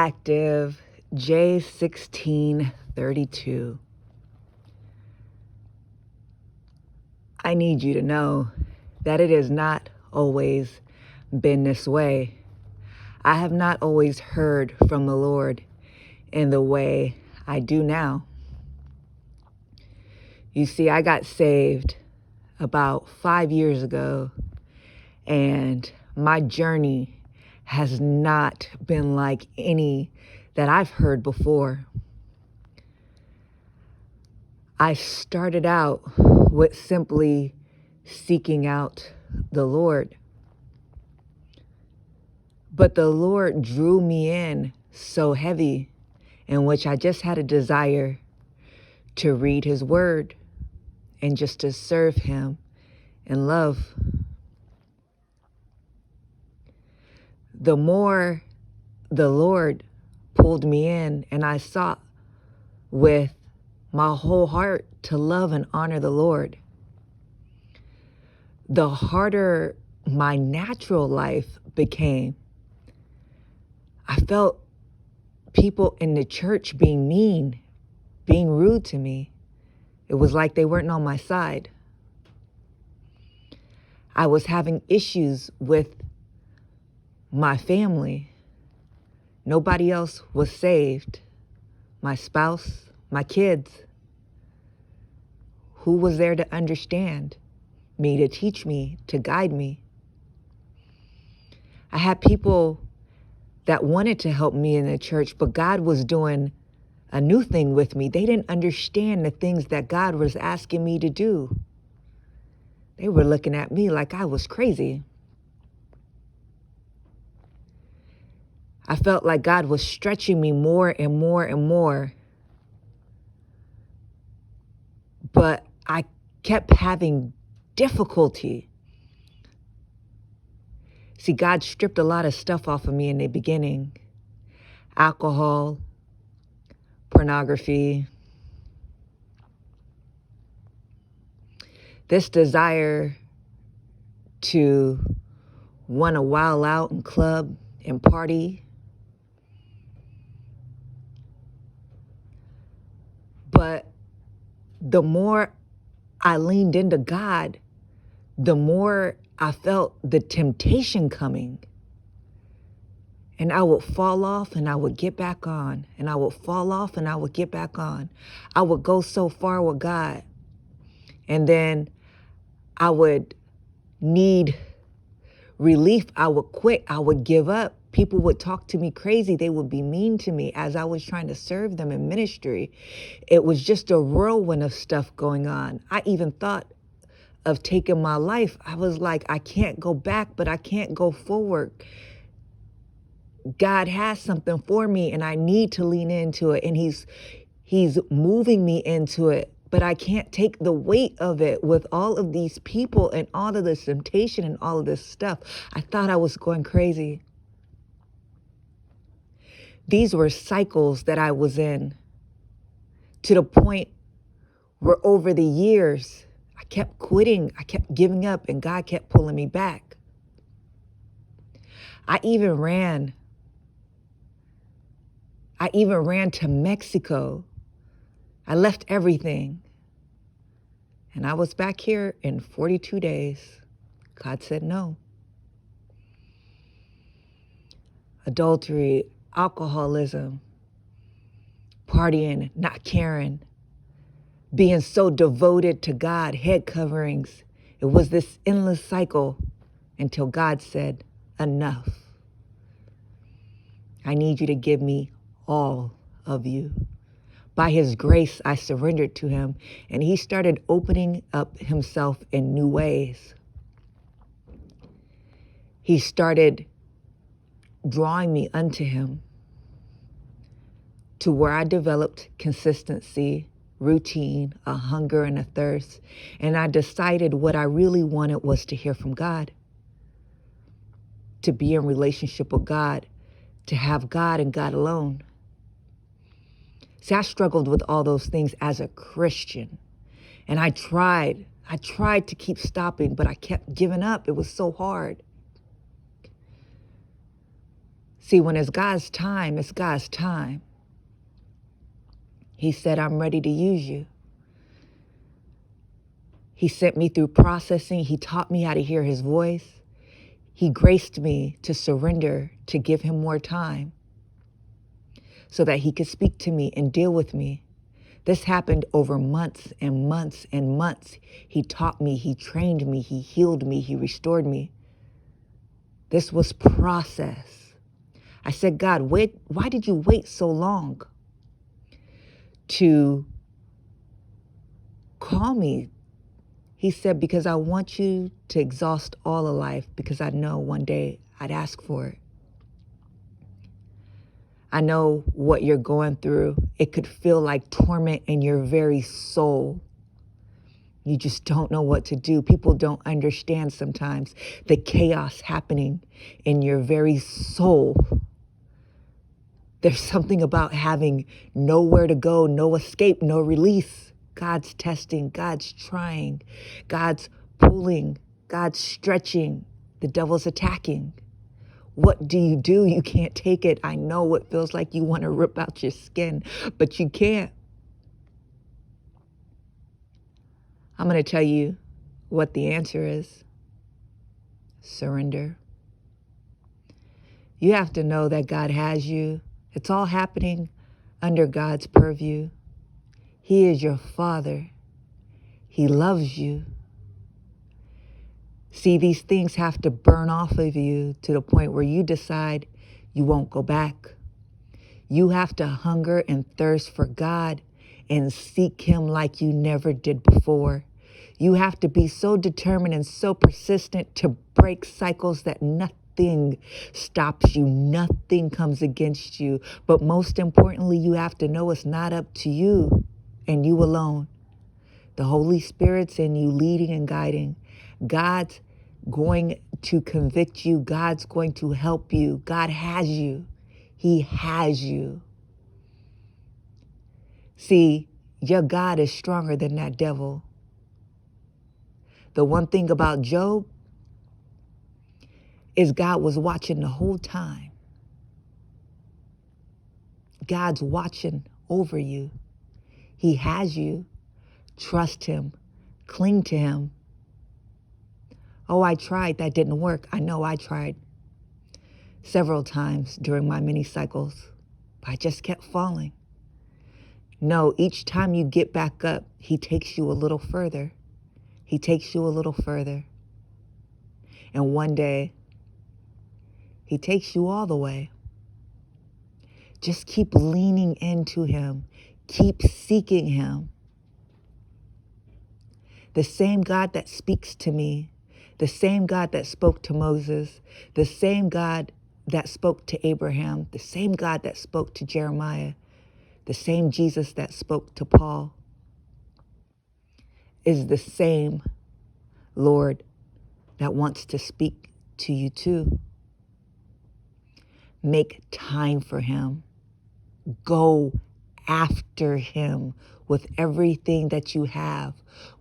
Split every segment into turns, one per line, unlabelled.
Activeej1632. I need you to know that it has not always been this way. I have not always heard from the Lord in the way I do now. You see, I got saved about 5 years ago, and my journey has not been like any that I've heard before. I started out with simply seeking out the Lord. But the Lord drew me in so heavy, in which I just had a desire to read his word and just to serve him in love. The more the Lord pulled me in, and I sought with my whole heart to love and honor the Lord, the harder my natural life became. I felt people in the church being mean, being rude to me. It was like they weren't on my side. I was having issues with my family. Nobody else was saved. My spouse, my kids. Who was there to understand me, to teach me, to guide me? I had people that wanted to help me in the church, but God was doing a new thing with me. They didn't understand the things that God was asking me to do. They were looking at me like I was crazy. I felt like God was stretching me more and more and more. But I kept having difficulty. See, God stripped a lot of stuff off of me in the beginning. Alcohol, pornography. This desire to want to wild out and club and party. But the more I leaned into God, the more I felt the temptation coming. And I would fall off and I would get back on. And I would fall off and I would get back on. I would go so far with God. And then I would need relief. I would quit. I would give up. People would talk to me crazy. They would be mean to me as I was trying to serve them in ministry. It was just a whirlwind of stuff going on. I even thought of taking my life. I was like, I can't go back, but I can't go forward. God has something for me and I need to lean into it. And he's moving me into it, but I can't take the weight of it with all of these people and all of this temptation and all of this stuff. I thought I was going crazy. These were cycles that I was in, to the point where over the years, I kept quitting, I kept giving up, and God kept pulling me back. I even ran to Mexico. I left everything. And I was back here in 42 days. God said no. Adultery, alcoholism, partying, not caring, being so devoted to God, head coverings. It was this endless cycle until God said, enough. I need you to give me all of you. By his grace, I surrendered to him, and he started opening up himself in new ways. He started drawing me unto him, to where I developed consistency, routine, a hunger and a thirst. And I decided what I really wanted was to hear from God, to be in relationship with God, to have God and God alone. See, I struggled with all those things as a Christian. And I tried to keep stopping, but I kept giving up. It was so hard. See, when it's God's time, it's God's time. He said, I'm ready to use you. He sent me through processing. He taught me how to hear his voice. He graced me to surrender, to give him more time so that he could speak to me and deal with me. This happened over months and months and months. He taught me, he trained me, he healed me, he restored me. This was process. I said, God, why did you wait so long to call me? He said, because I want you to exhaust all of life, because I know one day I'd ask for it. I know what you're going through. It could feel like torment in your very soul. You just don't know what to do. People don't understand sometimes the chaos happening in your very soul. There's something about having nowhere to go, no escape, no release. God's testing, God's trying, God's pulling, God's stretching. The devil's attacking. What do? You can't take it. I know it feels like you want to rip out your skin, but you can't. I'm going to tell you what the answer is. Surrender. You have to know that God has you. It's all happening under God's purview. He is your Father. He loves you. See, these things have to burn off of you to the point where you decide you won't go back. You have to hunger and thirst for God and seek him like you never did before. You have to be so determined and so persistent to break cycles that nothing stops you, nothing comes against you. But most importantly, you have to know it's not up to you and you alone. The Holy Spirit's in you, leading and guiding. God's going to convict you. God's going to help you. God has you. He has you. See, your God is stronger than that devil. The one thing about Job is God was watching the whole time. God's watching over you. He has you. Trust him. Cling to him. Oh, I tried. That didn't work. I know I tried several times during my mini cycles, but I just kept falling. No, each time you get back up, he takes you a little further. He takes you a little further. And one day, he takes you all the way. Just keep leaning into him. Keep seeking him. The same God that speaks to me, the same God that spoke to Moses, the same God that spoke to Abraham, the same God that spoke to Jeremiah, the same Jesus that spoke to Paul, is the same Lord that wants to speak to you too. Make time for him. Go after him with everything that you have.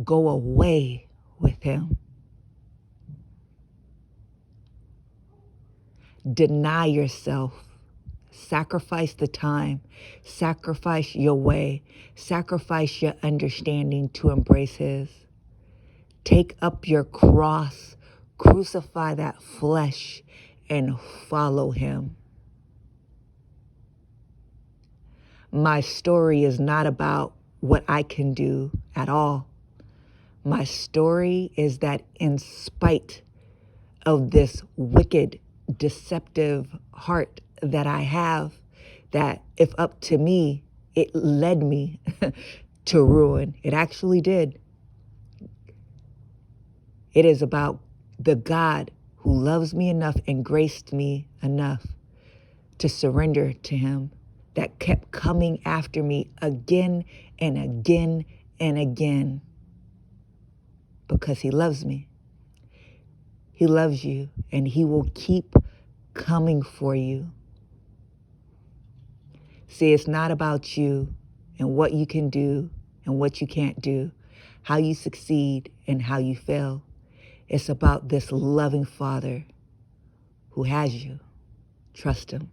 Go away with him. Deny yourself. Sacrifice the time. Sacrifice your way. Sacrifice your understanding to embrace his. Take up your cross. Crucify that flesh and follow him. My story is not about what I can do at all. My story is that in spite of this wicked, deceptive heart that I have, that if up to me, it led me to ruin. It actually did. It is about the God who loves me enough and graced me enough to surrender to him, that kept coming after me again and again and again, because he loves me. He loves you, and he will keep coming for you. See, it's not about you and what you can do and what you can't do, how you succeed and how you fail. It's about this loving Father who has you. Trust him.